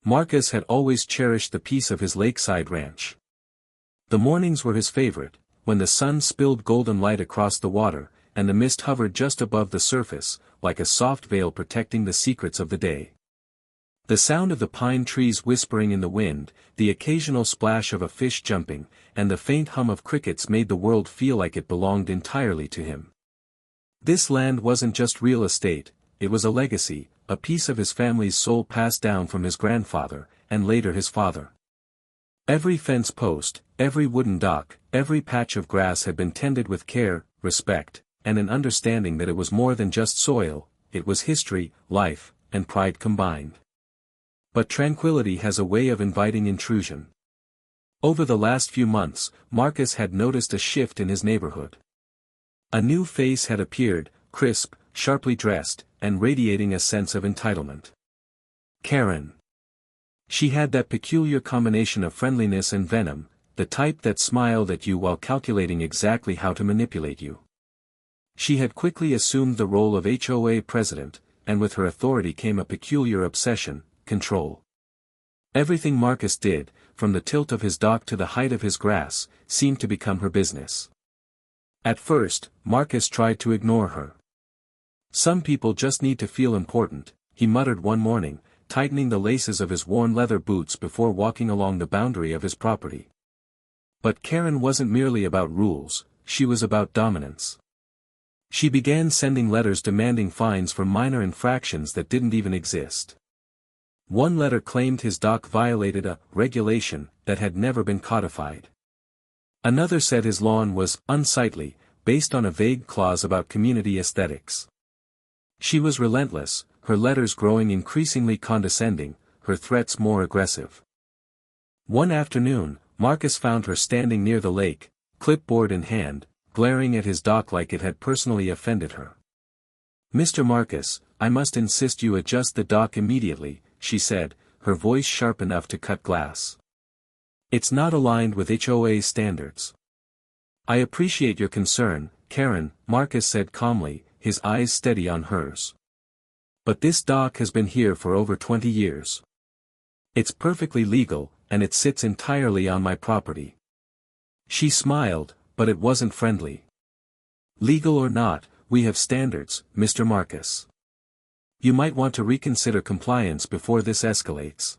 Marcus had always cherished the peace of his lakeside ranch. The mornings were his favorite, when the sun spilled golden light across the water, and the mist hovered just above the surface, like a soft veil protecting the secrets of the day. The sound of the pine trees whispering in the wind, the occasional splash of a fish jumping, and the faint hum of crickets made the world feel like it belonged entirely to him. This land wasn't just real estate, it was a legacy, a piece of his family's soul passed down from his grandfather, and later his father. Every fence post, every wooden dock, every patch of grass had been tended with care, respect, and an understanding that it was more than just soil, it was history, life, and pride combined. But tranquility has a way of inviting intrusion. Over the last few months, Marcus had noticed a shift in his neighborhood. A new face had appeared, crisp, sharply dressed, and radiating a sense of entitlement. Karen. She had that peculiar combination of friendliness and venom, the type that smiled at you while calculating exactly how to manipulate you. She had quickly assumed the role of HOA president, and with her authority came a peculiar obsession, control. Everything Marcus did, from the tilt of his dock to the height of his grass, seemed to become her business. At first, Marcus tried to ignore her. "Some people just need to feel important," he muttered one morning, tightening the laces of his worn leather boots before walking along the boundary of his property. But Karen wasn't merely about rules, she was about dominance. She began sending letters demanding fines for minor infractions that didn't even exist. One letter claimed his dock violated a regulation that had never been codified. Another said his lawn was unsightly, based on a vague clause about community aesthetics. She was relentless, her letters growing increasingly condescending, her threats more aggressive. One afternoon, Marcus found her standing near the lake, clipboard in hand, glaring at his dock like it had personally offended her. "Mr. Marcus, I must insist you adjust the dock immediately," she said, her voice sharp enough to cut glass. "It's not aligned with HOA standards." "I appreciate your concern, Karen," Marcus said calmly, his eyes steady on hers. "But this dock has been here for over 20 years. It's perfectly legal, and it sits entirely on my property." She smiled, but it wasn't friendly. "Legal or not, we have standards, Mr. Marcus. You might want to reconsider compliance before this escalates."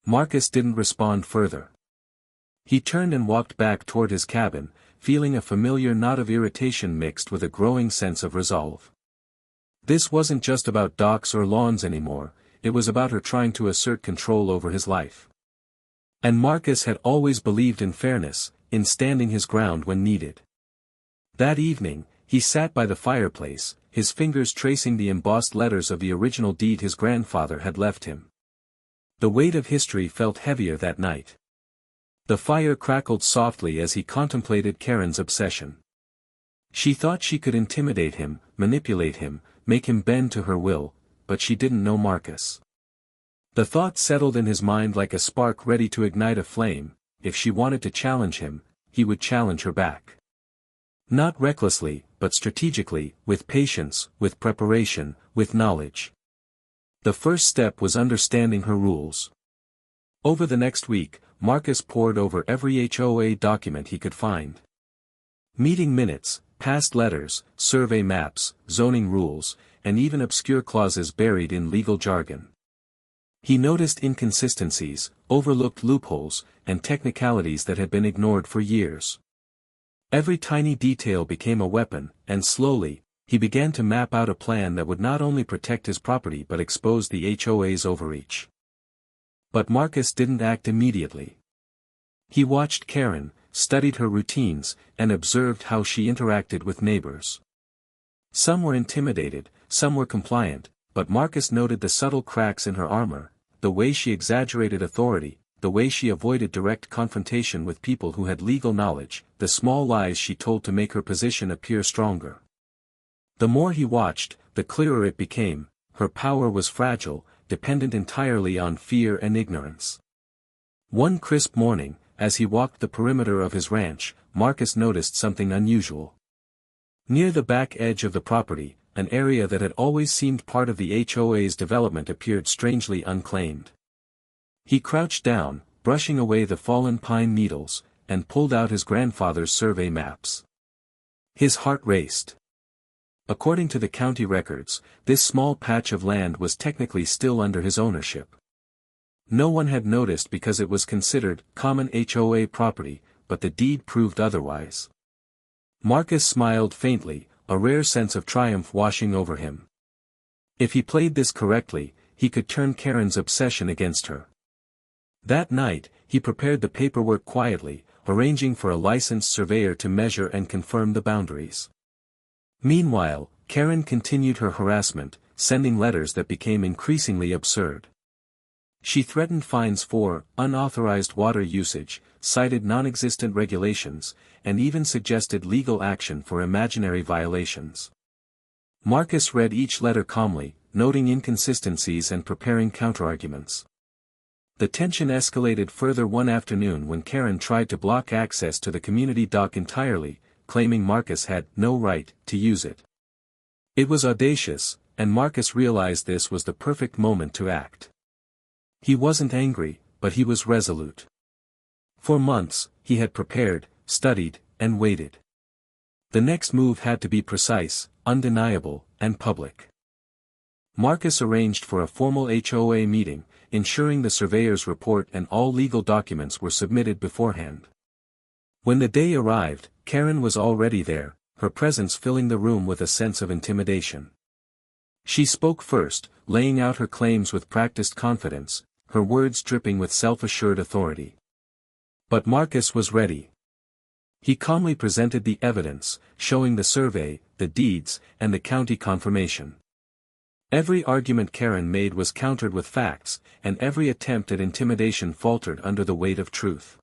Marcus didn't respond further. He turned and walked back toward his cabin, feeling a familiar knot of irritation mixed with a growing sense of resolve. This wasn't just about docks or lawns anymore, it was about her trying to assert control over his life. And Marcus had always believed in fairness, in standing his ground when needed. That evening, he sat by the fireplace, his fingers tracing the embossed letters of the original deed his grandfather had left him. The weight of history felt heavier that night. The fire crackled softly as he contemplated Karen's obsession. She thought she could intimidate him, manipulate him, make him bend to her will, but she didn't know Marcus. The thought settled in his mind like a spark ready to ignite a flame. If she wanted to challenge him, he would challenge her back. Not recklessly, but strategically, with patience, with preparation, with knowledge. The first step was understanding her rules. Over the next week, Marcus pored over every HOA document he could find. Meeting minutes, past letters, survey maps, zoning rules, and even obscure clauses buried in legal jargon. He noticed inconsistencies, overlooked loopholes, and technicalities that had been ignored for years. Every tiny detail became a weapon, and slowly, he began to map out a plan that would not only protect his property but expose the HOA's overreach. But Marcus didn't act immediately. He watched Karen, studied her routines, and observed how she interacted with neighbors. Some were intimidated, some were compliant, but Marcus noted the subtle cracks in her armor, the way she exaggerated authority, the way she avoided direct confrontation with people who had legal knowledge, the small lies she told to make her position appear stronger. The more he watched, the clearer it became, her power was fragile, dependent entirely on fear and ignorance. One crisp morning, as he walked the perimeter of his ranch, Marcus noticed something unusual. Near the back edge of the property, an area that had always seemed part of the HOA's development appeared strangely unclaimed. He crouched down, brushing away the fallen pine needles, and pulled out his grandfather's survey maps. His heart raced. According to the county records, this small patch of land was technically still under his ownership. No one had noticed because it was considered common HOA property, but the deed proved otherwise. Marcus smiled faintly, a rare sense of triumph washing over him. If he played this correctly, he could turn Karen's obsession against her. That night, he prepared the paperwork quietly, arranging for a licensed surveyor to measure and confirm the boundaries. Meanwhile, Karen continued her harassment, sending letters that became increasingly absurd. She threatened fines for unauthorized water usage, cited non-existent regulations, and even suggested legal action for imaginary violations. Marcus read each letter calmly, noting inconsistencies and preparing counterarguments. The tension escalated further one afternoon when Karen tried to block access to the community dock entirely, claiming Marcus had no right to use it. It was audacious, and Marcus realized this was the perfect moment to act. He wasn't angry, but he was resolute. For months, he had prepared, studied, and waited. The next move had to be precise, undeniable, and public. Marcus arranged for a formal HOA meeting, ensuring the surveyor's report and all legal documents were submitted beforehand. When the day arrived, Karen was already there, her presence filling the room with a sense of intimidation. She spoke first, laying out her claims with practiced confidence, her words dripping with self-assured authority. But Marcus was ready. He calmly presented the evidence, showing the survey, the deeds, and the county confirmation. Every argument Karen made was countered with facts, and every attempt at intimidation faltered under the weight of truth.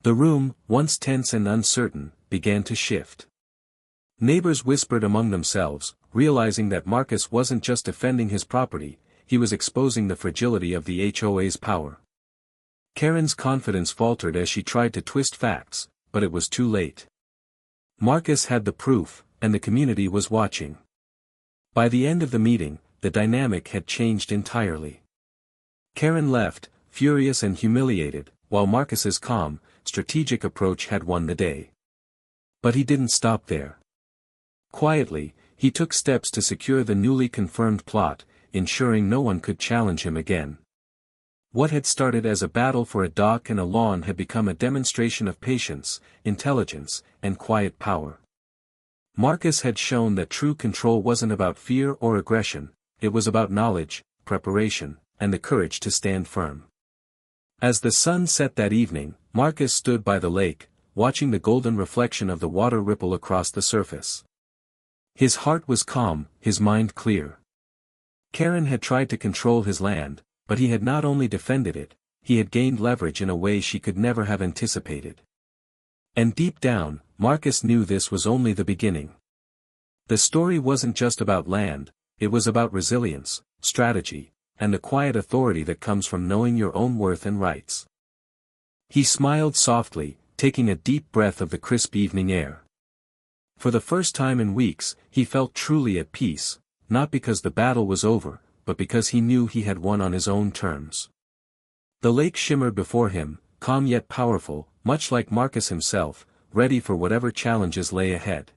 The room, once tense and uncertain, began to shift. Neighbors whispered among themselves, realizing that Marcus wasn't just defending his property, he was exposing the fragility of the HOA's power. Karen's confidence faltered as she tried to twist facts, but it was too late. Marcus had the proof, and the community was watching. By the end of the meeting, the dynamic had changed entirely. Karen left, furious and humiliated, while Marcus's calm, strategic approach had won the day. But he didn't stop there. Quietly, he took steps to secure the newly confirmed plot, ensuring no one could challenge him again. What had started as a battle for a dock and a lawn had become a demonstration of patience, intelligence, and quiet power. Marcus had shown that true control wasn't about fear or aggression, it was about knowledge, preparation, and the courage to stand firm. As the sun set that evening, Marcus stood by the lake, watching the golden reflection of the water ripple across the surface. His heart was calm, his mind clear. Karen had tried to control his land, but he had not only defended it, he had gained leverage in a way she could never have anticipated. And deep down, Marcus knew this was only the beginning. The story wasn't just about land, it was about resilience, strategy, and the quiet authority that comes from knowing your own worth and rights. He smiled softly, taking a deep breath of the crisp evening air. For the first time in weeks, he felt truly at peace, not because the battle was over, but because he knew he had won on his own terms. The lake shimmered before him, calm yet powerful, much like Marcus himself, ready for whatever challenges lay ahead.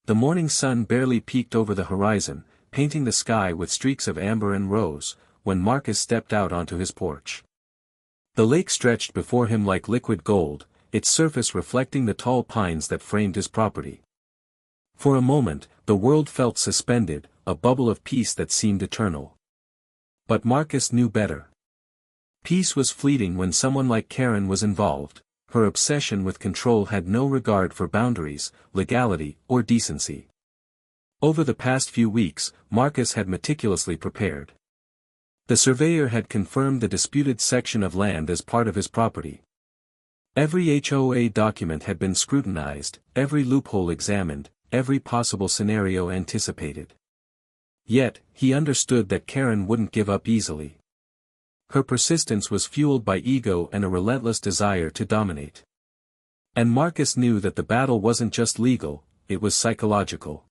The morning sun barely peeked over the horizon, painting the sky with streaks of amber and rose, when Marcus stepped out onto his porch. The lake stretched before him like liquid gold, its surface reflecting the tall pines that framed his property. For a moment, the world felt suspended, a bubble of peace that seemed eternal. But Marcus knew better. Peace was fleeting when someone like Karen was involved. Her obsession with control had no regard for boundaries, legality, or decency. Over the past few weeks, Marcus had meticulously prepared. The surveyor had confirmed the disputed section of land as part of his property. Every HOA document had been scrutinized, every loophole examined, every possible scenario anticipated. Yet, he understood that Karen wouldn't give up easily. Her persistence was fueled by ego and a relentless desire to dominate. And Marcus knew that the battle wasn't just legal, it was psychological.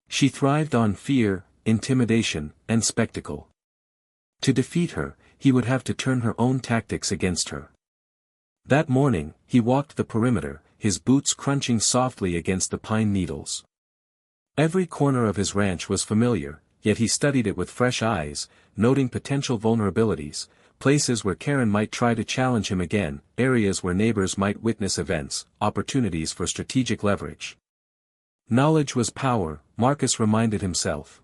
She thrived on fear, intimidation, and spectacle. To defeat her, he would have to turn her own tactics against her. That morning, he walked the perimeter, his boots crunching softly against the pine needles. Every corner of his ranch was familiar, yet he studied it with fresh eyes, noting potential vulnerabilities, places where Karen might try to challenge him again, areas where neighbors might witness events, opportunities for strategic leverage. Knowledge was power, Marcus reminded himself.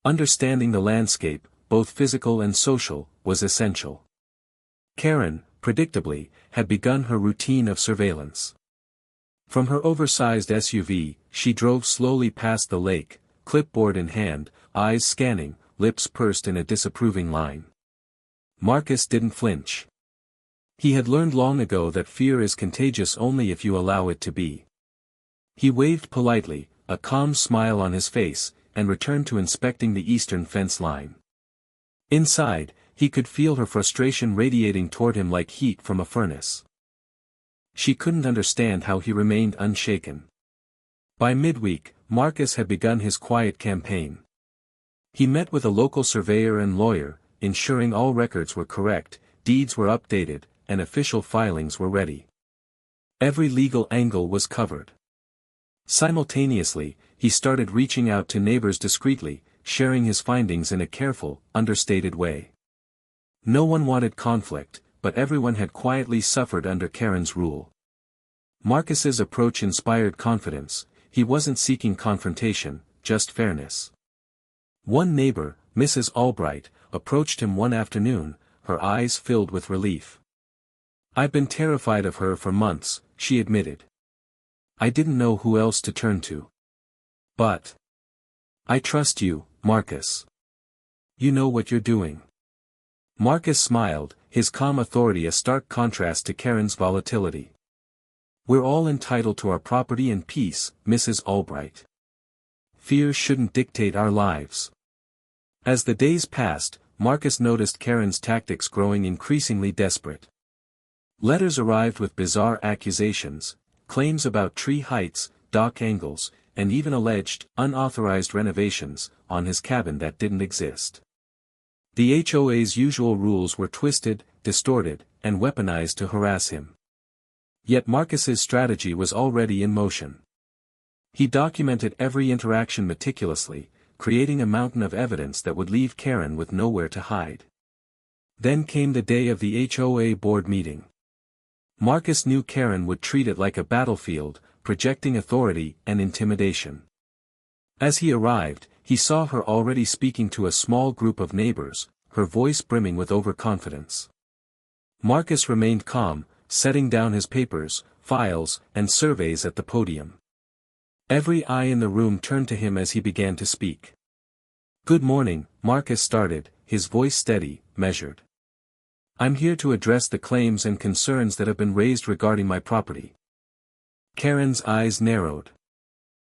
Understanding the landscape, both physical and social, was essential. Karen, predictably, had begun her routine of surveillance. From her oversized SUV, she drove slowly past the lake, clipboard in hand, eyes scanning, lips pursed in a disapproving line. Marcus didn't flinch. He had learned long ago that fear is contagious only if you allow it to be. He waved politely, a calm smile on his face, and returned to inspecting the eastern fence line. Inside, he could feel her frustration radiating toward him like heat from a furnace. She couldn't understand how he remained unshaken. By midweek, Marcus had begun his quiet campaign. He met with a local surveyor and lawyer, ensuring all records were correct, deeds were updated, and official filings were ready. Every legal angle was covered. Simultaneously, he started reaching out to neighbors discreetly, sharing his findings in a careful, understated way. No one wanted conflict, but everyone had quietly suffered under Karen's rule. Marcus's approach inspired confidence. He wasn't seeking confrontation, just fairness. One neighbor, Mrs. Albright, approached him one afternoon, her eyes filled with relief. "I've been terrified of her for months," she admitted. "I didn't know who else to turn to. But I trust you, Marcus. You know what you're doing." Marcus smiled, his calm authority a stark contrast to Karen's volatility. "We're all entitled to our property and peace, Mrs. Albright. Fear shouldn't dictate our lives." As the days passed, Marcus noticed Karen's tactics growing increasingly desperate. Letters arrived with bizarre accusations, claims about tree heights, dock angles, and even alleged, unauthorized renovations, on his cabin that didn't exist. The HOA's usual rules were twisted, distorted, and weaponized to harass him. Yet Marcus's strategy was already in motion. He documented every interaction meticulously, creating a mountain of evidence that would leave Karen with nowhere to hide. Then came the day of the HOA board meeting. Marcus knew Karen would treat it like a battlefield, projecting authority and intimidation. As he arrived, he saw her already speaking to a small group of neighbors, her voice brimming with overconfidence. Marcus remained calm, setting down his papers, files, and surveys at the podium. Every eye in the room turned to him as he began to speak. "Good morning," Marcus started, his voice steady, measured. "I'm here to address the claims and concerns that have been raised regarding my property." Karen's eyes narrowed.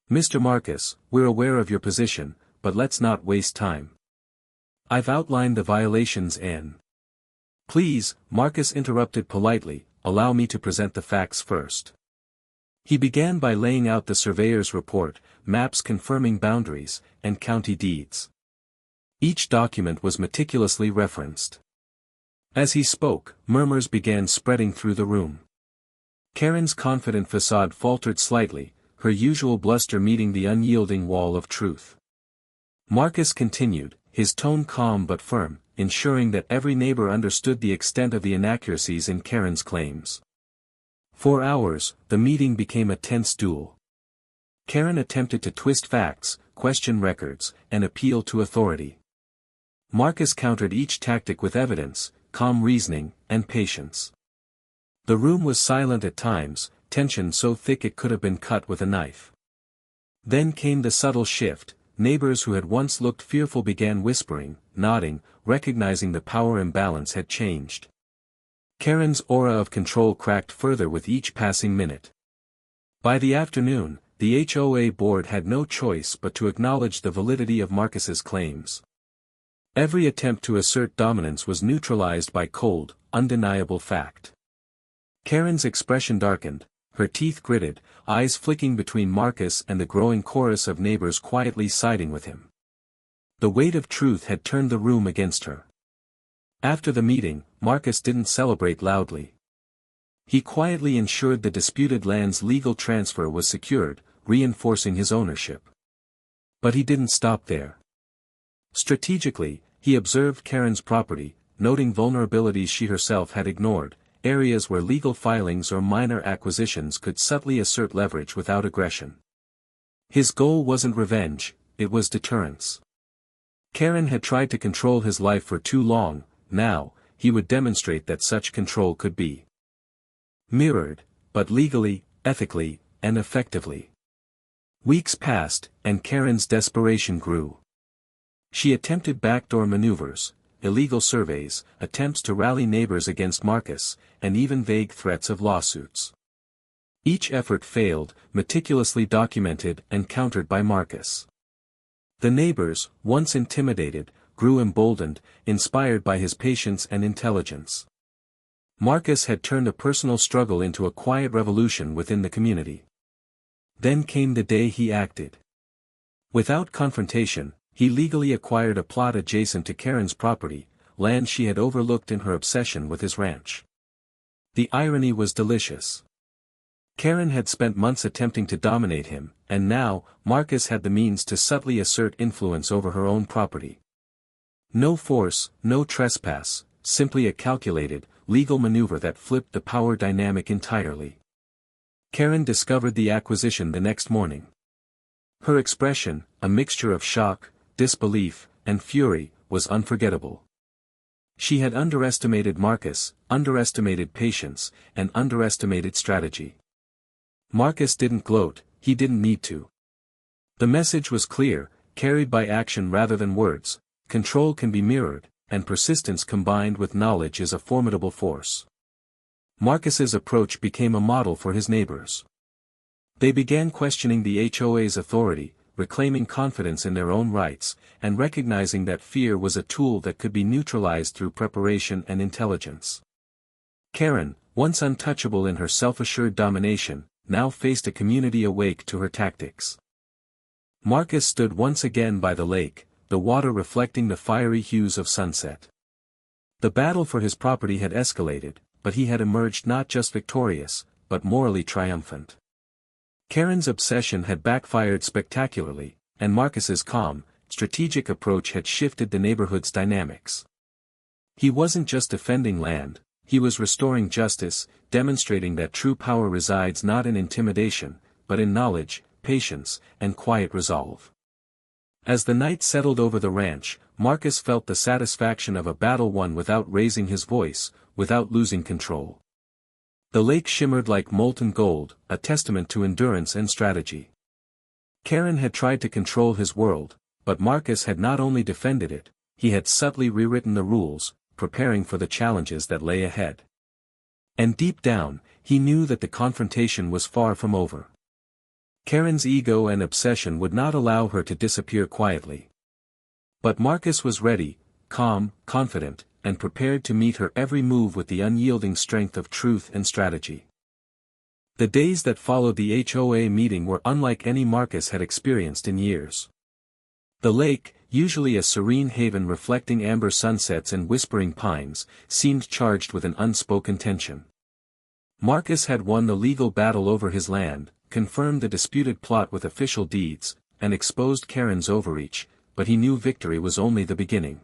"Mr. Marcus, we're aware of your position, but let's not waste time. I've outlined the violations and—" "Please," Marcus interrupted politely, "allow me to present the facts first." He began by laying out the surveyor's report, maps confirming boundaries, and county deeds. Each document was meticulously referenced. As he spoke, murmurs began spreading through the room. Karen's confident facade faltered slightly, her usual bluster meeting the unyielding wall of truth. Marcus continued, his tone calm but firm, ensuring that every neighbor understood the extent of the inaccuracies in Karen's claims. For hours, the meeting became a tense duel. Karen attempted to twist facts, question records, and appeal to authority. Marcus countered each tactic with evidence, calm reasoning, and patience. The room was silent at times, tension so thick it could have been cut with a knife. Then came the subtle shift. Neighbors who had once looked fearful began whispering, nodding, recognizing the power imbalance had changed. Karen's aura of control cracked further with each passing minute. By the afternoon, the HOA board had no choice but to acknowledge the validity of Marcus's claims. Every attempt to assert dominance was neutralized by cold, undeniable fact. Karen's expression darkened, her teeth gritted, eyes flicking between Marcus and the growing chorus of neighbors quietly siding with him. The weight of truth had turned the room against her. After the meeting, Marcus didn't celebrate loudly. He quietly ensured the disputed land's legal transfer was secured, reinforcing his ownership. But he didn't stop there. Strategically, he observed Karen's property, noting vulnerabilities she herself had ignored, areas where legal filings or minor acquisitions could subtly assert leverage without aggression. His goal wasn't revenge, it was deterrence. Karen had tried to control his life for too long. Now, he would demonstrate that such control could be mirrored, but legally, ethically, and effectively. Weeks passed, and Karen's desperation grew. She attempted backdoor maneuvers, illegal surveys, attempts to rally neighbors against Marcus, and even vague threats of lawsuits. Each effort failed, meticulously documented and countered by Marcus. The neighbors, once intimidated, grew emboldened, inspired by his patience and intelligence. Marcus had turned a personal struggle into a quiet revolution within the community. Then came the day he acted. Without confrontation, he legally acquired a plot adjacent to Karen's property, land she had overlooked in her obsession with his ranch. The irony was delicious. Karen had spent months attempting to dominate him, and now, Marcus had the means to subtly assert influence over her own property. No force, no trespass, simply a calculated, legal maneuver that flipped the power dynamic entirely. Karen discovered the acquisition the next morning. Her expression, a mixture of shock, disbelief, and fury, was unforgettable. She had underestimated Marcus, underestimated patience, and underestimated strategy. Marcus didn't gloat, he didn't need to. The message was clear, carried by action rather than words: control can be mirrored, and persistence combined with knowledge is a formidable force. Marcus's approach became a model for his neighbors. They began questioning the HOA's authority, reclaiming confidence in their own rights, and recognizing that fear was a tool that could be neutralized through preparation and intelligence. Karen, once untouchable in her self-assured domination, now faced a community awake to her tactics. Marcus stood once again by the lake, the water reflecting the fiery hues of sunset. The battle for his property had escalated, but he had emerged not just victorious, but morally triumphant. Karen's obsession had backfired spectacularly, and Marcus's calm, strategic approach had shifted the neighborhood's dynamics. He wasn't just defending land, he was restoring justice, demonstrating that true power resides not in intimidation, but in knowledge, patience, and quiet resolve. As the night settled over the ranch, Marcus felt the satisfaction of a battle won without raising his voice, without losing control. The lake shimmered like molten gold, a testament to endurance and strategy. Karen had tried to control his world, but Marcus had not only defended it, he had subtly rewritten the rules, preparing for the challenges that lay ahead. And deep down, he knew that the confrontation was far from over. Karen's ego and obsession would not allow her to disappear quietly. But Marcus was ready, calm, confident, and prepared to meet her every move with the unyielding strength of truth and strategy. The days that followed the HOA meeting were unlike any Marcus had experienced in years. The lake, usually a serene haven reflecting amber sunsets and whispering pines, seemed charged with an unspoken tension. Marcus had won the legal battle over his land, confirmed the disputed plot with official deeds, and exposed Karen's overreach, but he knew victory was only the beginning.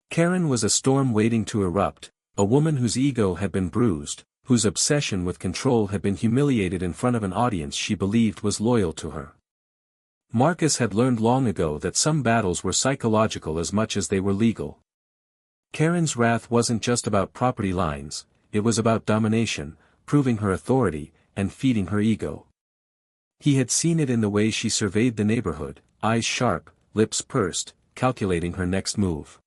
Karen was a storm waiting to erupt, a woman whose ego had been bruised, whose obsession with control had been humiliated in front of an audience she believed was loyal to her. Marcus had learned long ago that some battles were psychological as much as they were legal. Karen's wrath wasn't just about property lines, it was about domination, proving her authority, and feeding her ego. He had seen it in the way she surveyed the neighborhood, eyes sharp, lips pursed, calculating her next move.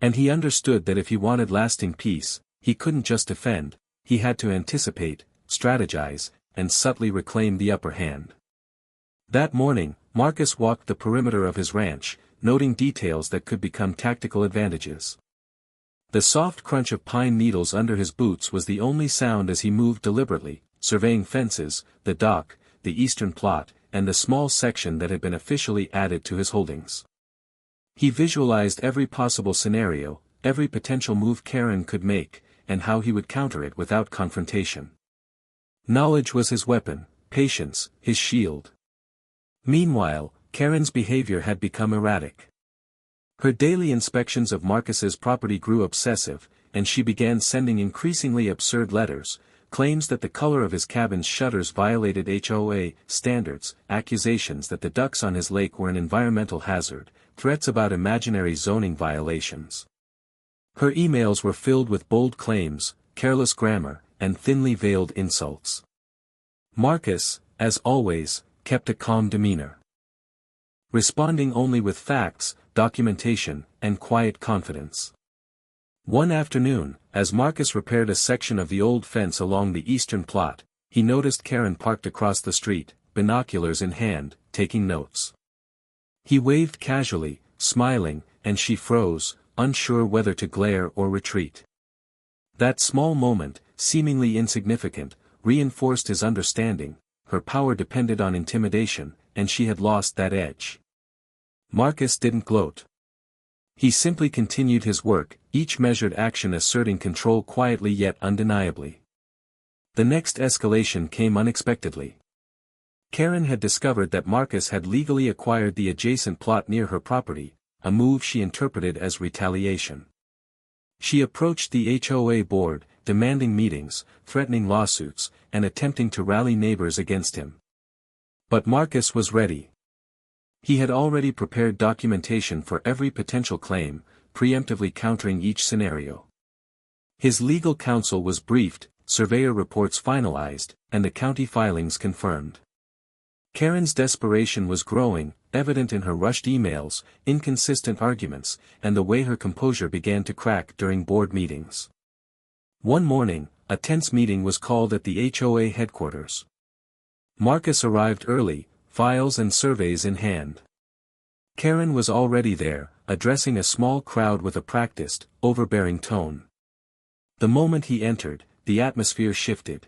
And he understood that if he wanted lasting peace, he couldn't just defend, he had to anticipate, strategize, and subtly reclaim the upper hand. That morning, Marcus walked the perimeter of his ranch, noting details that could become tactical advantages. The soft crunch of pine needles under his boots was the only sound as he moved deliberately, surveying fences, the dock, the eastern plot, and the small section that had been officially added to his holdings. He visualized every possible scenario, every potential move Karen could make, and how he would counter it without confrontation. Knowledge was his weapon, patience, his shield. Meanwhile, Karen's behavior had become erratic. Her daily inspections of Marcus's property grew obsessive, and she began sending increasingly absurd letters, claims that the color of his cabin's shutters violated HOA standards, accusations that the ducks on his lake were an environmental hazard, threats about imaginary zoning violations. Her emails were filled with bold claims, careless grammar, and thinly veiled insults. Marcus, as always, kept a calm demeanor, responding only with facts, documentation, and quiet confidence. One afternoon, as Marcus repaired a section of the old fence along the eastern plot, he noticed Karen parked across the street, binoculars in hand, taking notes. He waved casually, smiling, and she froze, unsure whether to glare or retreat. That small moment, seemingly insignificant, reinforced his understanding. Her power depended on intimidation, and she had lost that edge. Marcus didn't gloat. He simply continued his work, each measured action asserting control quietly yet undeniably. The next escalation came unexpectedly. Karen had discovered that Marcus had legally acquired the adjacent plot near her property, a move she interpreted as retaliation. She approached the HOA board, demanding meetings, threatening lawsuits, and attempting to rally neighbors against him. But Marcus was ready. He had already prepared documentation for every potential claim, preemptively countering each scenario. His legal counsel was briefed, surveyor reports finalized, and the county filings confirmed. Karen's desperation was growing, evident in her rushed emails, inconsistent arguments, and the way her composure began to crack during board meetings. One morning, a tense meeting was called at the HOA headquarters. Marcus arrived early, files and surveys in hand. Karen was already there, addressing a small crowd with a practiced, overbearing tone. The moment he entered, the atmosphere shifted.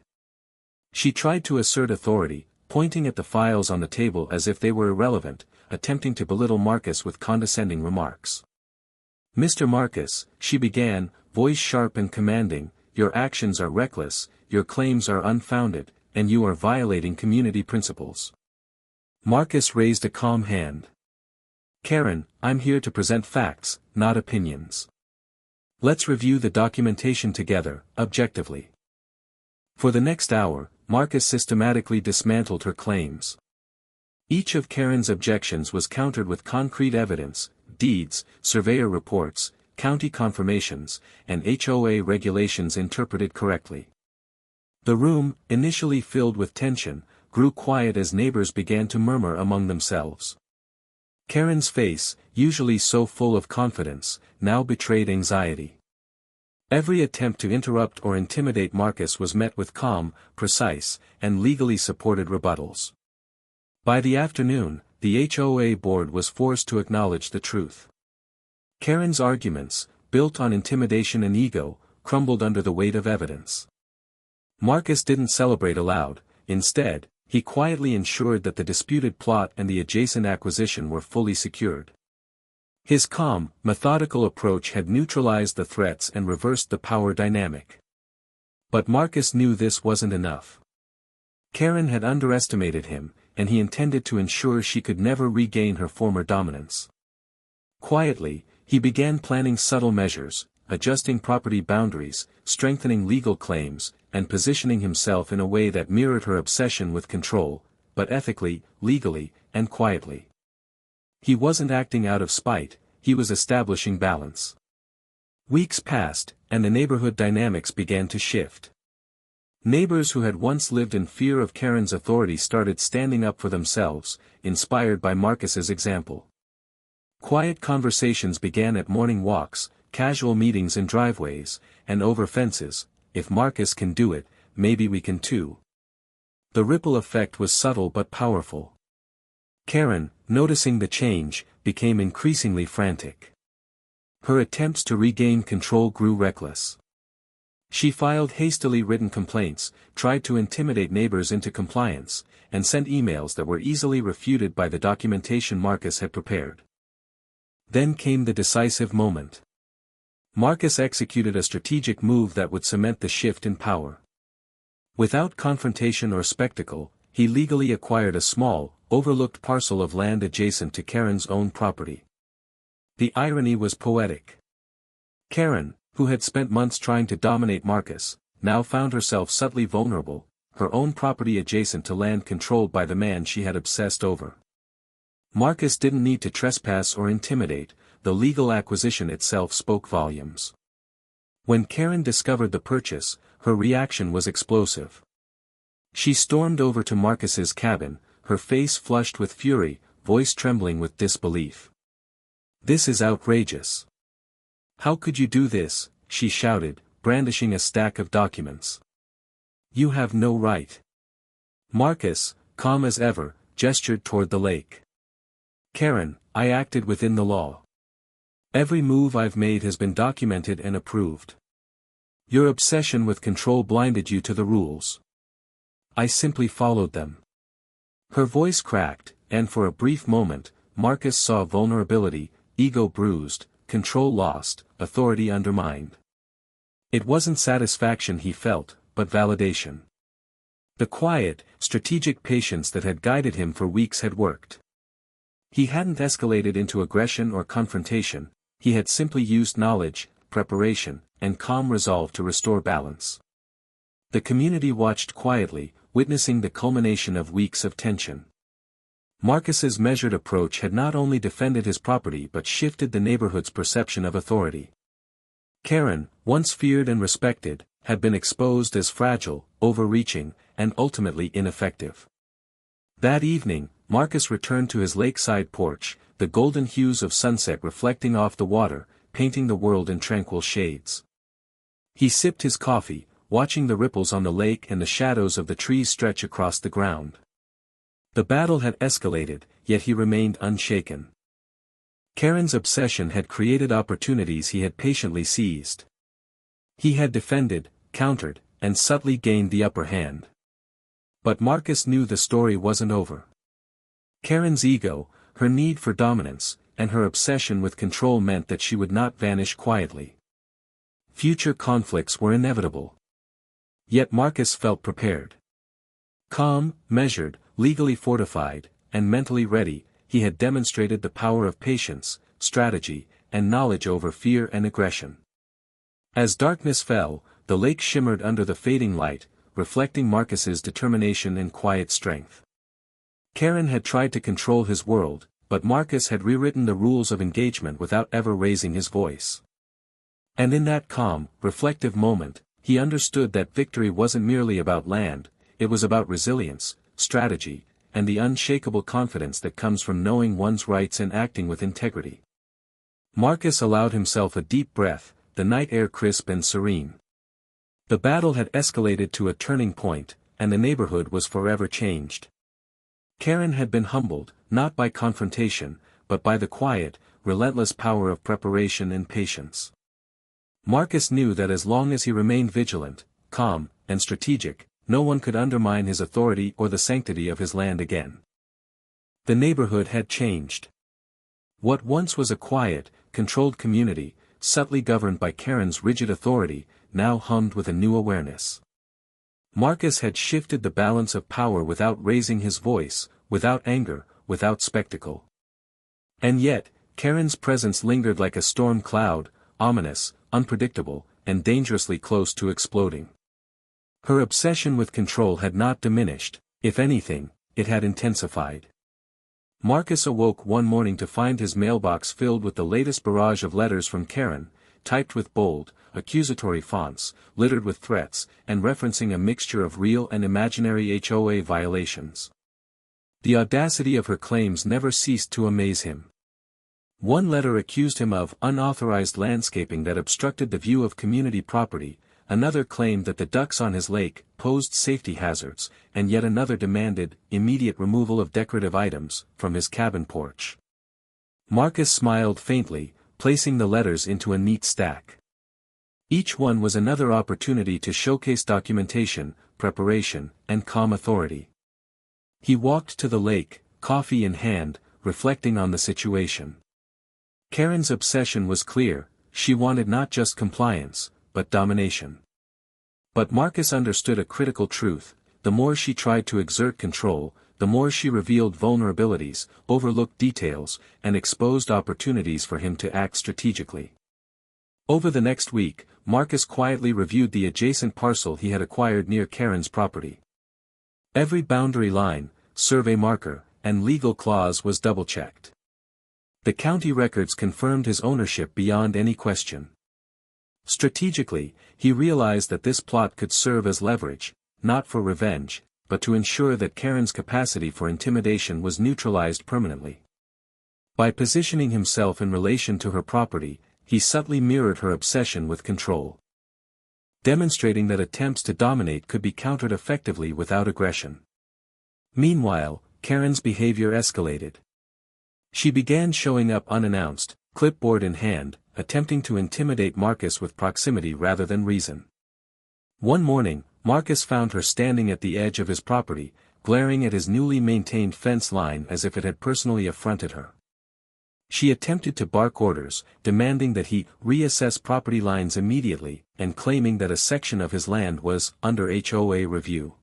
She tried to assert authority, pointing at the files on the table as if they were irrelevant, attempting to belittle Marcus with condescending remarks. "Mr. Marcus," she began, voice sharp and commanding, "your actions are reckless, your claims are unfounded, and you are violating community principles." Marcus raised a calm hand. "Karen, I'm here to present facts, not opinions. Let's review the documentation together, objectively." For the next hour, Marcus systematically dismantled her claims. Each of Karen's objections was countered with concrete evidence, deeds, surveyor reports, county confirmations, and HOA regulations interpreted correctly. The room, initially filled with tension, grew quiet as neighbors began to murmur among themselves. Karen's face, usually so full of confidence, now betrayed anxiety. Every attempt to interrupt or intimidate Marcus was met with calm, precise, and legally supported rebuttals. By the afternoon, the HOA board was forced to acknowledge the truth. Karen's arguments, built on intimidation and ego, crumbled under the weight of evidence. Marcus didn't celebrate aloud. Instead, he quietly ensured that the disputed plot and the adjacent acquisition were fully secured. His calm, methodical approach had neutralized the threats and reversed the power dynamic. But Marcus knew this wasn't enough. Karen had underestimated him, and he intended to ensure she could never regain her former dominance. Quietly, he began planning subtle measures, adjusting property boundaries, strengthening legal claims, and positioning himself in a way that mirrored her obsession with control, but ethically, legally, and quietly. He wasn't acting out of spite, he was establishing balance. Weeks passed, and the neighborhood dynamics began to shift. Neighbors who had once lived in fear of Karen's authority started standing up for themselves, inspired by Marcus's example. Quiet conversations began at morning walks, casual meetings in driveways, and over fences. "If Marcus can do it, maybe we can too." The ripple effect was subtle but powerful. Karen, noticing the change, became increasingly frantic. Her attempts to regain control grew reckless. She filed hastily written complaints, tried to intimidate neighbors into compliance, and sent emails that were easily refuted by the documentation Marcus had prepared. Then came the decisive moment. Marcus executed a strategic move that would cement the shift in power. Without confrontation or spectacle, he legally acquired a small, overlooked parcel of land adjacent to Karen's own property. The irony was poetic. Karen, who had spent months trying to dominate Marcus, now found herself subtly vulnerable, her own property adjacent to land controlled by the man she had obsessed over. Marcus didn't need to trespass or intimidate, the legal acquisition itself spoke volumes. When Karen discovered the purchase, her reaction was explosive. She stormed over to Marcus's cabin, her face flushed with fury, voice trembling with disbelief. "This is outrageous. How could you do this?" she shouted, brandishing a stack of documents. "You have no right." Marcus, calm as ever, gestured toward the lake. "Karen, I acted within the law. Every move I've made has been documented and approved. Your obsession with control blinded you to the rules. I simply followed them." Her voice cracked, and for a brief moment, Marcus saw vulnerability, ego bruised, control lost, authority undermined. It wasn't satisfaction he felt, but validation. The quiet, strategic patience that had guided him for weeks had worked. He hadn't escalated into aggression or confrontation, he had simply used knowledge, preparation, and calm resolve to restore balance. The community watched quietly, witnessing the culmination of weeks of tension. Marcus's measured approach had not only defended his property but shifted the neighborhood's perception of authority. Karen, once feared and respected, had been exposed as fragile, overreaching, and ultimately ineffective. That evening, Marcus returned to his lakeside porch, the golden hues of sunset reflecting off the water, painting the world in tranquil shades. He sipped his coffee, watching the ripples on the lake and the shadows of the trees stretch across the ground. The battle had escalated, yet he remained unshaken. Karen's obsession had created opportunities he had patiently seized. He had defended, countered, and subtly gained the upper hand. But Marcus knew the story wasn't over. Karen's ego, her need for dominance, and her obsession with control meant that she would not vanish quietly. Future conflicts were inevitable. Yet Marcus felt prepared. Calm, measured, legally fortified, and mentally ready, he had demonstrated the power of patience, strategy, and knowledge over fear and aggression. As darkness fell, the lake shimmered under the fading light, reflecting Marcus's determination and quiet strength. Karen had tried to control his world, but Marcus had rewritten the rules of engagement without ever raising his voice. And in that calm, reflective moment, he understood that victory wasn't merely about land, it was about resilience, strategy, and the unshakable confidence that comes from knowing one's rights and acting with integrity. Marcus allowed himself a deep breath, the night air crisp and serene. The battle had escalated to a turning point, and the neighborhood was forever changed. Karen had been humbled, not by confrontation, but by the quiet, relentless power of preparation and patience. Marcus knew that as long as he remained vigilant, calm, and strategic, no one could undermine his authority or the sanctity of his land again. The neighborhood had changed. What once was a quiet, controlled community, subtly governed by Karen's rigid authority, now hummed with a new awareness. Marcus had shifted the balance of power without raising his voice, without anger, without spectacle. And yet, Karen's presence lingered like a storm cloud, ominous, unpredictable, and dangerously close to exploding. Her obsession with control had not diminished, if anything, it had intensified. Marcus awoke one morning to find his mailbox filled with the latest barrage of letters from Karen, typed with bold, accusatory fonts, littered with threats, and referencing a mixture of real and imaginary HOA violations. The audacity of her claims never ceased to amaze him. One letter accused him of unauthorized landscaping that obstructed the view of community property, another claimed that the ducks on his lake posed safety hazards, and yet another demanded immediate removal of decorative items from his cabin porch. Marcus smiled faintly, placing the letters into a neat stack. Each one was another opportunity to showcase documentation, preparation, and calm authority. He walked to the lake, coffee in hand, reflecting on the situation. Karen's obsession was clear, she wanted not just compliance, but domination. But Marcus understood a critical truth: the more she tried to exert control, the more she revealed vulnerabilities, overlooked details, and exposed opportunities for him to act strategically. Over the next week, Marcus quietly reviewed the adjacent parcel he had acquired near Karen's property. Every boundary line, survey marker, and legal clause was double-checked. The county records confirmed his ownership beyond any question. Strategically, he realized that this plot could serve as leverage, not for revenge, but to ensure that Karen's capacity for intimidation was neutralized permanently. By positioning himself in relation to her property, he subtly mirrored her obsession with control, demonstrating that attempts to dominate could be countered effectively without aggression. Meanwhile, Karen's behavior escalated. She began showing up unannounced, clipboard in hand, attempting to intimidate Marcus with proximity rather than reason. One morning, Marcus found her standing at the edge of his property, glaring at his newly maintained fence line as if it had personally affronted her. She attempted to bark orders, demanding that he reassess property lines immediately, and claiming that a section of his land was under HOA review.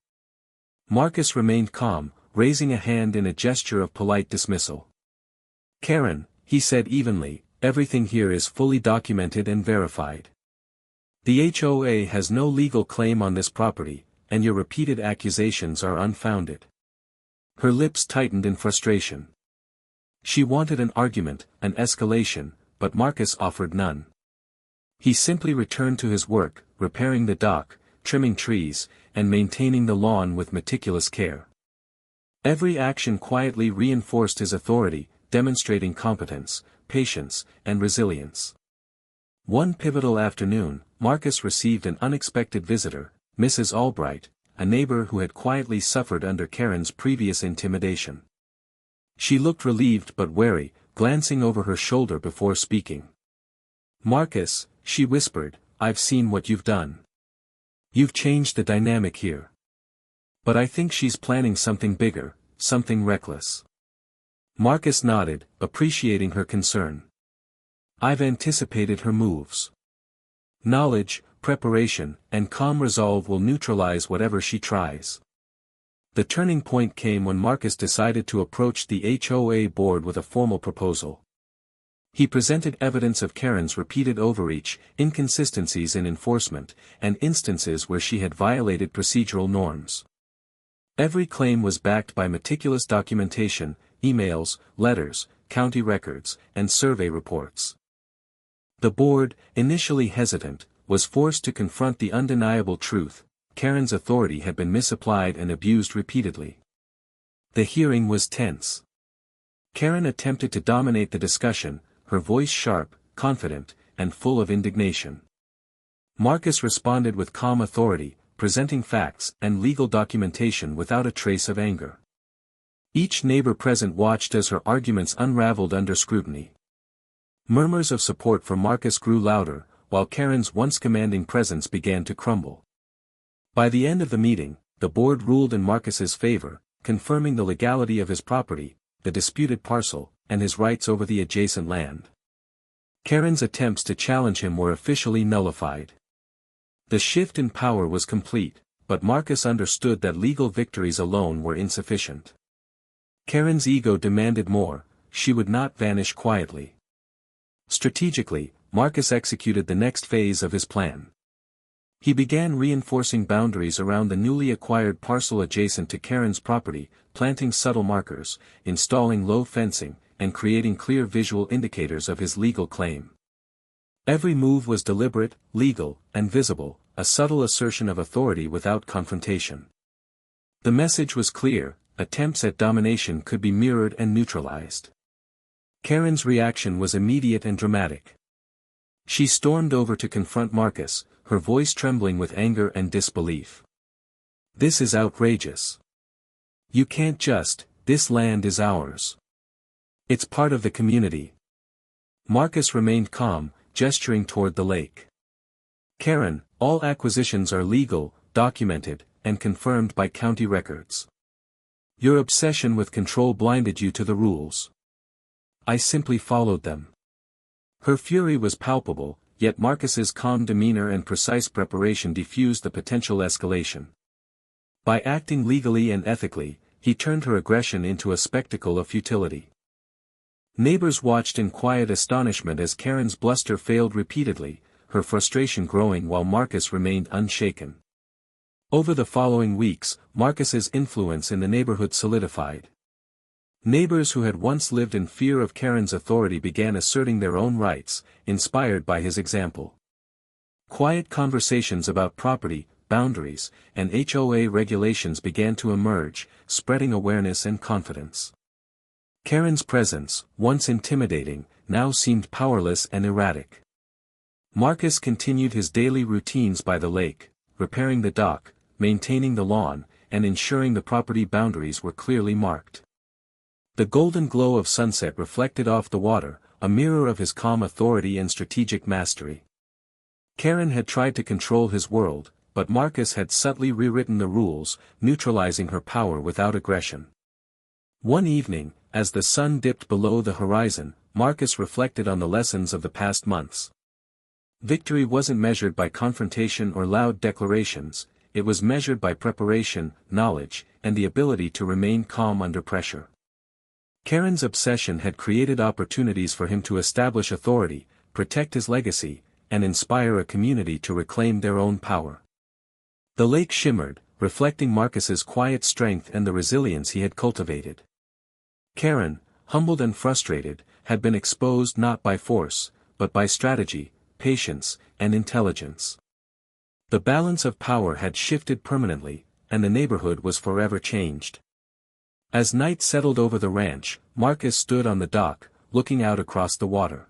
Marcus remained calm, raising a hand in a gesture of polite dismissal. "Karen," he said evenly, "everything here is fully documented and verified. The HOA has no legal claim on this property, and your repeated accusations are unfounded." Her lips tightened in frustration. She wanted an argument, an escalation, but Marcus offered none. He simply returned to his work, repairing the dock, trimming trees, and maintaining the lawn with meticulous care. Every action quietly reinforced his authority, demonstrating competence, patience, and resilience. One pivotal afternoon, Marcus received an unexpected visitor, Mrs. Albright, a neighbor who had quietly suffered under Karen's previous intimidation. She looked relieved but wary, glancing over her shoulder before speaking. "Marcus," she whispered, "I've seen what you've done. You've changed the dynamic here. But I think she's planning something bigger, something reckless." Marcus nodded, appreciating her concern. "I've anticipated her moves. Knowledge, preparation, and calm resolve will neutralize whatever she tries." The turning point came when Marcus decided to approach the HOA board with a formal proposal. He presented evidence of Karen's repeated overreach, inconsistencies in enforcement, and instances where she had violated procedural norms. Every claim was backed by meticulous documentation, emails, letters, county records, and survey reports. The board, initially hesitant, was forced to confront the undeniable truth: Karen's authority had been misapplied and abused repeatedly. The hearing was tense. Karen attempted to dominate the discussion, her voice sharp, confident, and full of indignation. Marcus responded with calm authority, presenting facts and legal documentation without a trace of anger. Each neighbor present watched as her arguments unraveled under scrutiny. Murmurs of support for Marcus grew louder, while Karen's once commanding presence began to crumble. By the end of the meeting, the board ruled in Marcus's favor, confirming the legality of his property, the disputed parcel, and his rights over the adjacent land. Karen's attempts to challenge him were officially nullified. The shift in power was complete, but Marcus understood that legal victories alone were insufficient. Karen's ego demanded more; she would not vanish quietly. Strategically, Marcus executed the next phase of his plan. He began reinforcing boundaries around the newly acquired parcel adjacent to Karen's property, planting subtle markers, installing low fencing, and creating clear visual indicators of his legal claim. Every move was deliberate, legal, and visible, a subtle assertion of authority without confrontation. The message was clear: attempts at domination could be mirrored and neutralized. Karen's reaction was immediate and dramatic. She stormed over to confront Marcus, her voice trembling with anger and disbelief. "This is outrageous. You can't just, this land is ours. It's part of the community." Marcus remained calm, gesturing toward the lake. "Karen, all acquisitions are legal, documented, and confirmed by county records. Your obsession with control blinded you to the rules. I simply followed them." Her fury was palpable, yet Marcus's calm demeanor and precise preparation diffused the potential escalation. By acting legally and ethically, he turned her aggression into a spectacle of futility. Neighbors watched in quiet astonishment as Karen's bluster failed repeatedly, her frustration growing while Marcus remained unshaken. Over the following weeks, Marcus's influence in the neighborhood solidified. Neighbors who had once lived in fear of Karen's authority began asserting their own rights, inspired by his example. Quiet conversations about property, boundaries, and HOA regulations began to emerge, spreading awareness and confidence. Karen's presence, once intimidating, now seemed powerless and erratic. Marcus continued his daily routines by the lake, repairing the dock, maintaining the lawn, and ensuring the property boundaries were clearly marked. The golden glow of sunset reflected off the water, a mirror of his calm authority and strategic mastery. Karen had tried to control his world, but Marcus had subtly rewritten the rules, neutralizing her power without aggression. One evening, as the sun dipped below the horizon, Marcus reflected on the lessons of the past months. Victory wasn't measured by confrontation or loud declarations, it was measured by preparation, knowledge, and the ability to remain calm under pressure. Karen's obsession had created opportunities for him to establish authority, protect his legacy, and inspire a community to reclaim their own power. The lake shimmered, reflecting Marcus's quiet strength and the resilience he had cultivated. Karen, humbled and frustrated, had been exposed not by force, but by strategy, patience, and intelligence. The balance of power had shifted permanently, and the neighborhood was forever changed. As night settled over the ranch, Marcus stood on the dock, looking out across the water.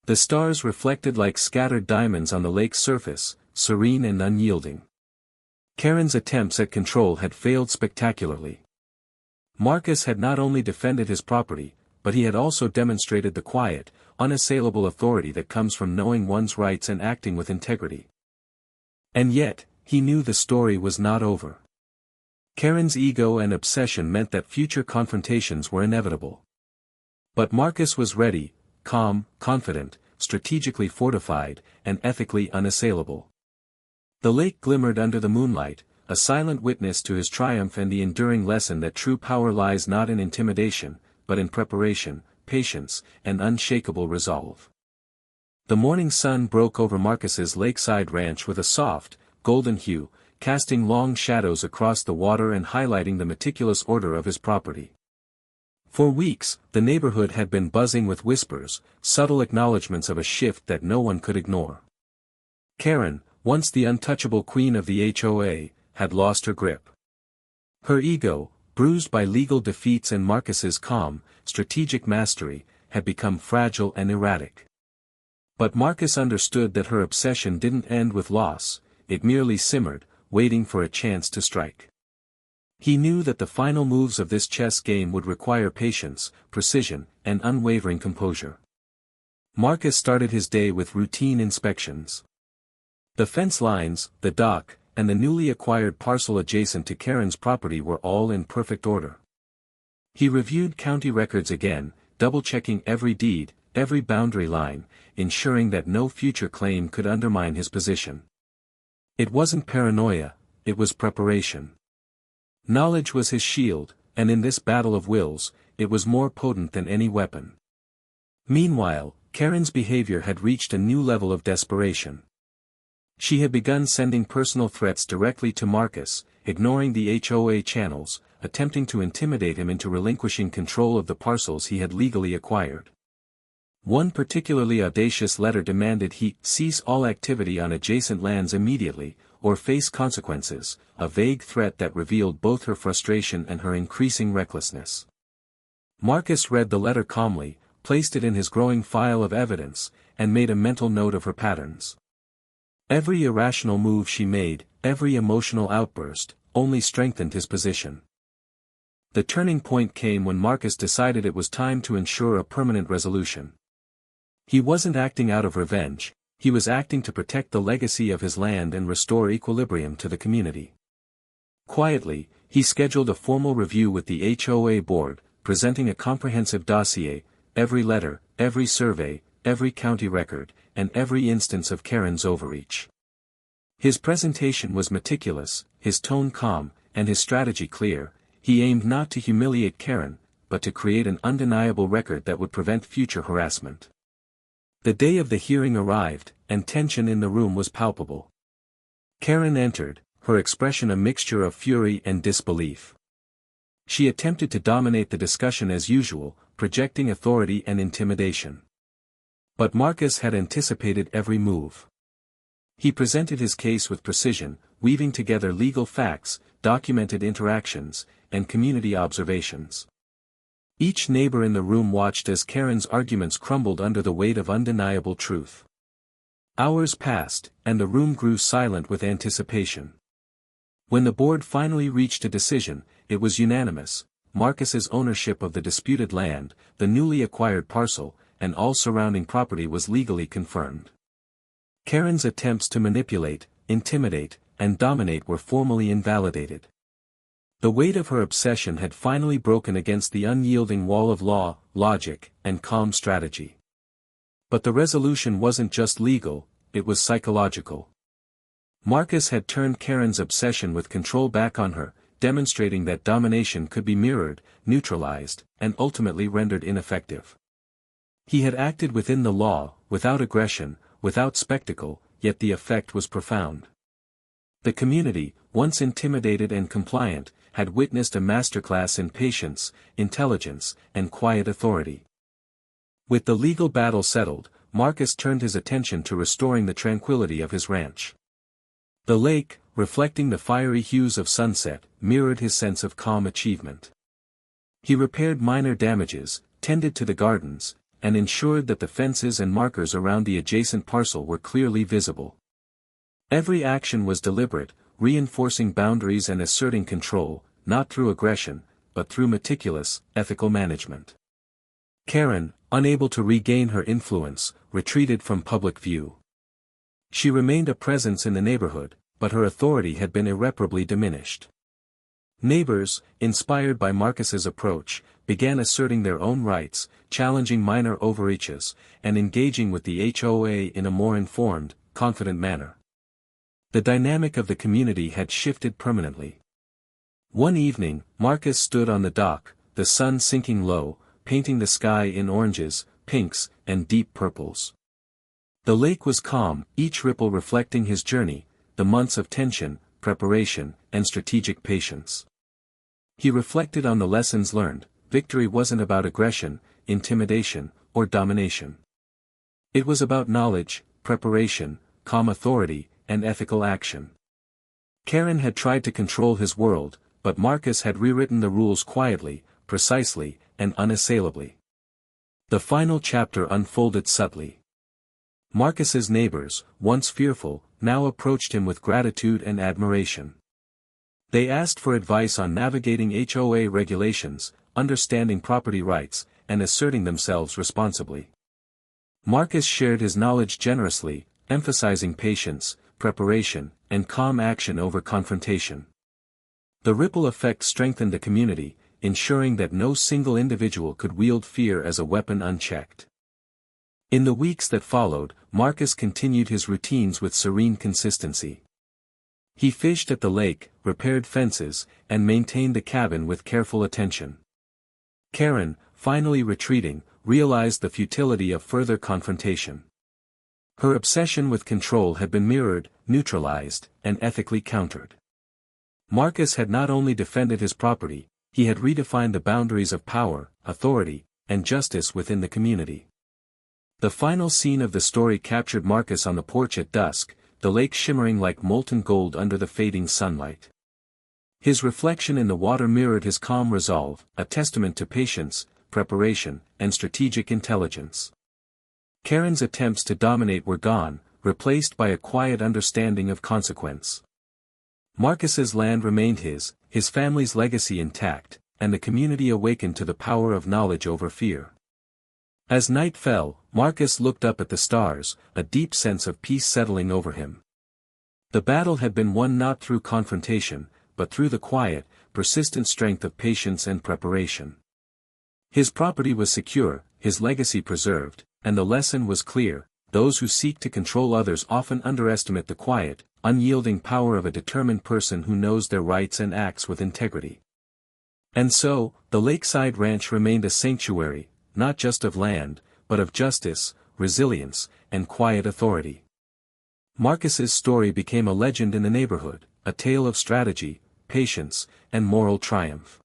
The stars reflected like scattered diamonds on the lake's surface, serene and unyielding. Karen's attempts at control had failed spectacularly. Marcus had not only defended his property, but he had also demonstrated the quiet, unassailable authority that comes from knowing one's rights and acting with integrity. And yet, he knew the story was not over. Karen's ego and obsession meant that future confrontations were inevitable. But Marcus was ready, calm, confident, strategically fortified, and ethically unassailable. The lake glimmered under the moonlight, a silent witness to his triumph and the enduring lesson that true power lies not in intimidation, but in preparation, patience, and unshakable resolve. The morning sun broke over Marcus's lakeside ranch with a soft, golden hue, casting long shadows across the water and highlighting the meticulous order of his property. For weeks, the neighborhood had been buzzing with whispers, subtle acknowledgments of a shift that no one could ignore. Karen, once the untouchable queen of the HOA, had lost her grip. Her ego, bruised by legal defeats and Marcus's calm, strategic mastery, had become fragile and erratic. But Marcus understood that her obsession didn't end with loss, it merely simmered, waiting for a chance to strike. He knew that the final moves of this chess game would require patience, precision, and unwavering composure. Marcus started his day with routine inspections. The fence lines, the dock, and the newly acquired parcel adjacent to Karen's property were all in perfect order. He reviewed county records again, double-checking every deed, every boundary line, ensuring that no future claim could undermine his position. It wasn't paranoia, it was preparation. Knowledge was his shield, and in this battle of wills, it was more potent than any weapon. Meanwhile, Karen's behavior had reached a new level of desperation. She had begun sending personal threats directly to Marcus, ignoring the HOA channels, attempting to intimidate him into relinquishing control of the parcels he had legally acquired. One particularly audacious letter demanded he cease all activity on adjacent lands immediately, or face consequences, a vague threat that revealed both her frustration and her increasing recklessness. Marcus read the letter calmly, placed it in his growing file of evidence, and made a mental note of her patterns. Every irrational move she made, every emotional outburst, only strengthened his position. The turning point came when Marcus decided it was time to ensure a permanent resolution. He wasn't acting out of revenge, he was acting to protect the legacy of his land and restore equilibrium to the community. Quietly, he scheduled a formal review with the HOA board, presenting a comprehensive dossier, every letter, every survey, every county record, and every instance of Karen's overreach. His presentation was meticulous, his tone calm, and his strategy clear. He aimed not to humiliate Karen, but to create an undeniable record that would prevent future harassment. The day of the hearing arrived, and tension in the room was palpable. Karen entered, her expression a mixture of fury and disbelief. She attempted to dominate the discussion as usual, projecting authority and intimidation. But Marcus had anticipated every move. He presented his case with precision, weaving together legal facts, documented interactions, and community observations. Each neighbor in the room watched as Karen's arguments crumbled under the weight of undeniable truth. Hours passed, and the room grew silent with anticipation. When the board finally reached a decision, it was unanimous. Marcus's ownership of the disputed land, the newly acquired parcel, and all surrounding property was legally confirmed. Karen's attempts to manipulate, intimidate, and dominate were formally invalidated. The weight of her obsession had finally broken against the unyielding wall of law, logic, and calm strategy. But the resolution wasn't just legal, it was psychological. Marcus had turned Karen's obsession with control back on her, demonstrating that domination could be mirrored, neutralized, and ultimately rendered ineffective. He had acted within the law, without aggression, without spectacle, yet the effect was profound. The community, once intimidated and compliant, had witnessed a masterclass in patience, intelligence, and quiet authority. With the legal battle settled, Marcus turned his attention to restoring the tranquility of his ranch. The lake, reflecting the fiery hues of sunset, mirrored his sense of calm achievement. He repaired minor damages, tended to the gardens, and ensured that the fences and markers around the adjacent parcel were clearly visible. Every action was deliberate, reinforcing boundaries and asserting control, not through aggression, but through meticulous, ethical management. Karen, unable to regain her influence, retreated from public view. She remained a presence in the neighborhood, but her authority had been irreparably diminished. Neighbors, inspired by Marcus's approach, began asserting their own rights, challenging minor overreaches, and engaging with the HOA in a more informed, confident manner. The dynamic of the community had shifted permanently. One evening, Marcus stood on the dock, the sun sinking low, painting the sky in oranges, pinks, and deep purples. The lake was calm, each ripple reflecting his journey, the months of tension, preparation, and strategic patience. He reflected on the lessons learned. Victory wasn't about aggression, intimidation, or domination. It was about knowledge, preparation, calm authority, and ethical action. Karen had tried to control his world, but Marcus had rewritten the rules quietly, precisely, and unassailably. The final chapter unfolded subtly. Marcus's neighbors, once fearful, now approached him with gratitude and admiration. They asked for advice on navigating HOA regulations, understanding property rights, and asserting themselves responsibly. Marcus shared his knowledge generously, emphasizing patience, preparation, and calm action over confrontation. The ripple effect strengthened the community, ensuring that no single individual could wield fear as a weapon unchecked. In the weeks that followed, Marcus continued his routines with serene consistency. He fished at the lake, repaired fences, and maintained the cabin with careful attention. Karen, finally retreating, realized the futility of further confrontation. Her obsession with control had been mirrored, neutralized, and ethically countered. Marcus had not only defended his property, he had redefined the boundaries of power, authority, and justice within the community. The final scene of the story captured Marcus on the porch at dusk, the lake shimmering like molten gold under the fading sunlight. His reflection in the water mirrored his calm resolve, a testament to patience, preparation, and strategic intelligence. Karen's attempts to dominate were gone, replaced by a quiet understanding of consequence. Marcus's land remained his family's legacy intact, and the community awakened to the power of knowledge over fear. As night fell, Marcus looked up at the stars, a deep sense of peace settling over him. The battle had been won not through confrontation, but through the quiet, persistent strength of patience and preparation. His property was secure, his legacy preserved, and the lesson was clear: those who seek to control others often underestimate the quiet, unyielding power of a determined person who knows their rights and acts with integrity. And so, the lakeside ranch remained a sanctuary, not just of land, but of justice, resilience, and quiet authority. Marcus's story became a legend in the neighborhood, a tale of strategy, patience, and moral triumph.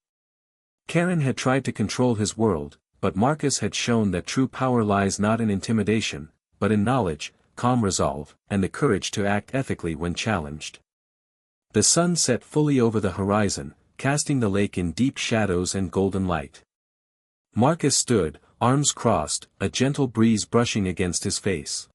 Karen had tried to control his world, but Marcus had shown that true power lies not in intimidation, but in knowledge, calm resolve, and the courage to act ethically when challenged. The sun set fully over the horizon, casting the lake in deep shadows and golden light. Marcus stood, arms crossed, a gentle breeze brushing against his face.